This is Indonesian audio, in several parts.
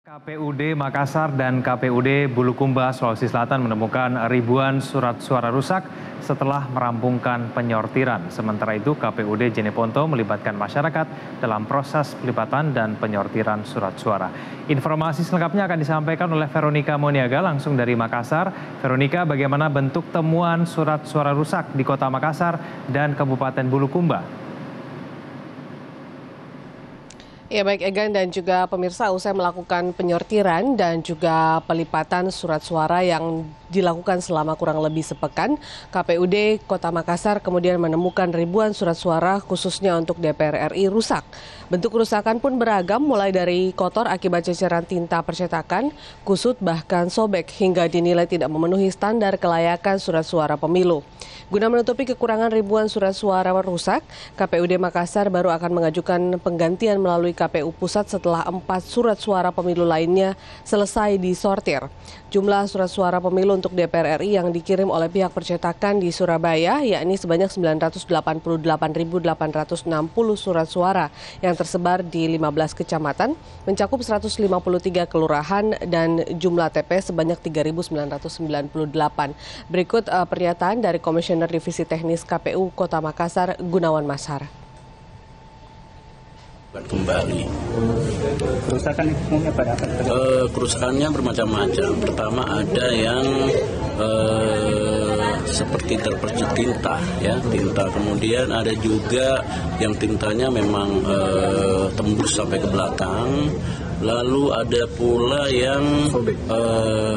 KPUD Makassar dan KPUD Bulukumba, Sulawesi Selatan menemukan ribuan surat suara rusak setelah merampungkan penyortiran. Sementara itu, KPUD Jeneponto melibatkan masyarakat dalam proses pelipatan dan penyortiran surat suara. Informasi selengkapnya akan disampaikan oleh Veronica Moniaga langsung dari Makassar. Veronica, bagaimana bentuk temuan surat suara rusak di Kota Makassar dan Kabupaten Bulukumba? Ya baik Egan dan juga pemirsa, usai melakukan penyortiran dan juga pelipatan surat suara yang dilakukan selama kurang lebih sepekan, KPUD Kota Makassar kemudian menemukan ribuan surat suara khususnya untuk DPR RI rusak. Bentuk kerusakan pun beragam, mulai dari kotor akibat ceceran tinta percetakan, kusut bahkan sobek hingga dinilai tidak memenuhi standar kelayakan surat suara pemilu. Guna menutupi kekurangan ribuan surat suara rusak, KPUD Makassar baru akan mengajukan penggantian melalui KPU Pusat setelah 4 surat suara pemilu lainnya selesai disortir. Jumlah surat suara pemilu untuk DPR RI yang dikirim oleh pihak percetakan di Surabaya yakni sebanyak 988.860 surat suara yang tersebar di 15 kecamatan, mencakup 153 kelurahan dan jumlah TPS sebanyak 3.998. Berikut pernyataan dari Komisioner Divisi Teknis KPU Kota Makassar, Gunawan Mashar. Kembali. Kerusakan itu umumnya pada apa? Kerusakannya bermacam-macam. Pertama ada yang seperti terpercik tinta, ya tinta. Kemudian ada juga yang tintanya memang tembus sampai ke belakang. Lalu ada pula yang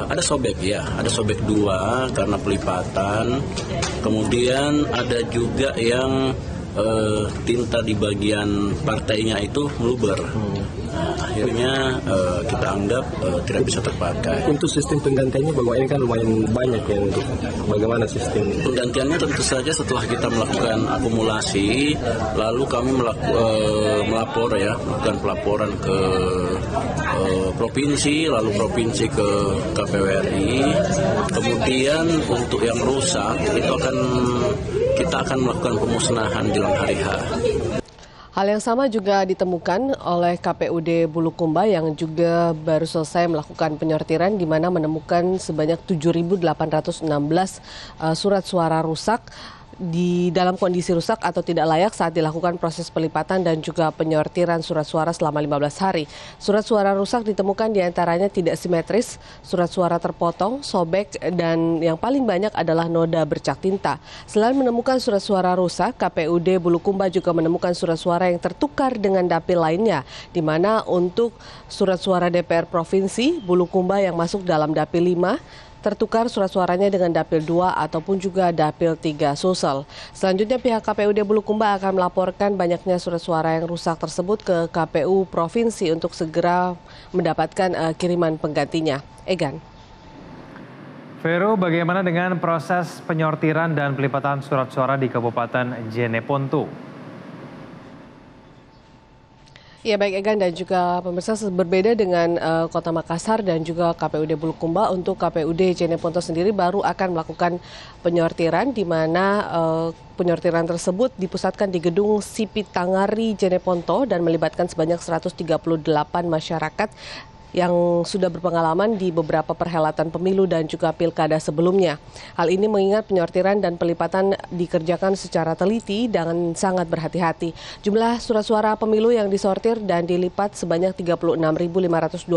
ada sobek, ya, ada sobek dua karena pelipatan. Kemudian ada juga yang tinta di bagian partainya itu meluber. Nah, akhirnya kita anggap tidak bisa terpakai. Untuk sistem penggantiannya bahwa ini kan lumayan banyak ya, untuk bagaimana sistem penggantiannya? Tentu saja setelah kita melakukan akumulasi, lalu kami melakukan pelaporan ke provinsi, lalu provinsi ke KPU RI. Kemudian untuk yang rusak itu kita akan melakukan pemusnahan jelang hari H. Hal yang sama juga ditemukan oleh KPUD Bulukumba yang juga baru selesai melakukan penyortiran, di mana menemukan sebanyak 7.816 surat suara rusak di dalam kondisi rusak atau tidak layak saat dilakukan proses pelipatan dan juga penyortiran surat suara selama 15 hari. Surat suara rusak ditemukan diantaranya tidak simetris, surat suara terpotong, sobek, dan yang paling banyak adalah noda bercak tinta. Selain menemukan surat suara rusak, KPUD Bulukumba juga menemukan surat suara yang tertukar dengan dapil lainnya, di mana untuk surat suara DPR Provinsi Bulukumba yang masuk dalam dapil 5, tertukar surat suaranya dengan dapil 2 ataupun juga dapil 3 Sulsel. Selanjutnya pihak KPUD Bulukumba akan melaporkan banyaknya surat suara yang rusak tersebut ke KPU Provinsi untuk segera mendapatkan kiriman penggantinya. Egan. Vero, bagaimana dengan proses penyortiran dan pelipatan surat suara di Kabupaten Jeneponto? Ya baik Egan dan juga pemirsa, berbeda dengan Kota Makassar dan juga KPUD Bulukumba, untuk KPUD Jeneponto sendiri baru akan melakukan penyortiran, di mana penyortiran tersebut dipusatkan di gedung Sipitangari Jeneponto dan melibatkan sebanyak 138 masyarakat yang sudah berpengalaman di beberapa perhelatan pemilu dan juga pilkada sebelumnya. Hal ini mengingat penyortiran dan pelipatan dikerjakan secara teliti dan sangat berhati-hati. Jumlah surat suara pemilu yang disortir dan dilipat sebanyak 36.525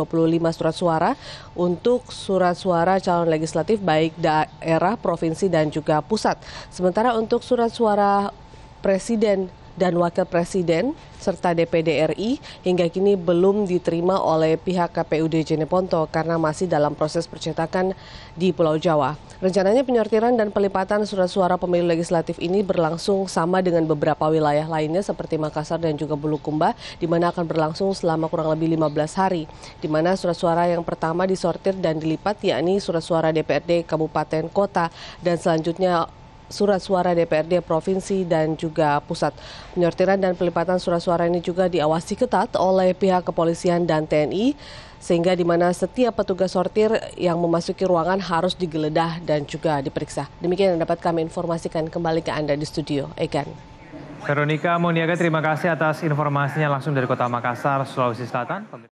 surat suara untuk surat suara calon legislatif baik daerah, provinsi dan juga pusat. Sementara untuk surat suara presiden dan wakil presiden serta DPD RI hingga kini belum diterima oleh pihak KPUD Jeneponto karena masih dalam proses percetakan di Pulau Jawa. Rencananya penyortiran dan pelipatan surat suara pemilu legislatif ini berlangsung sama dengan beberapa wilayah lainnya seperti Makassar dan juga Bulukumba, di mana akan berlangsung selama kurang lebih 15 hari, di mana surat suara yang pertama disortir dan dilipat yakni surat suara DPRD Kabupaten Kota dan selanjutnya surat suara DPRD Provinsi dan juga Pusat. Penyortiran dan pelipatan surat suara ini juga diawasi ketat oleh pihak kepolisian dan TNI, sehingga di mana setiap petugas sortir yang memasuki ruangan harus digeledah dan juga diperiksa. Demikian yang dapat kami informasikan, kembali ke Anda di studio. Egan. Veronica Moniaga, terima kasih atas informasinya langsung dari Kota Makassar, Sulawesi Selatan.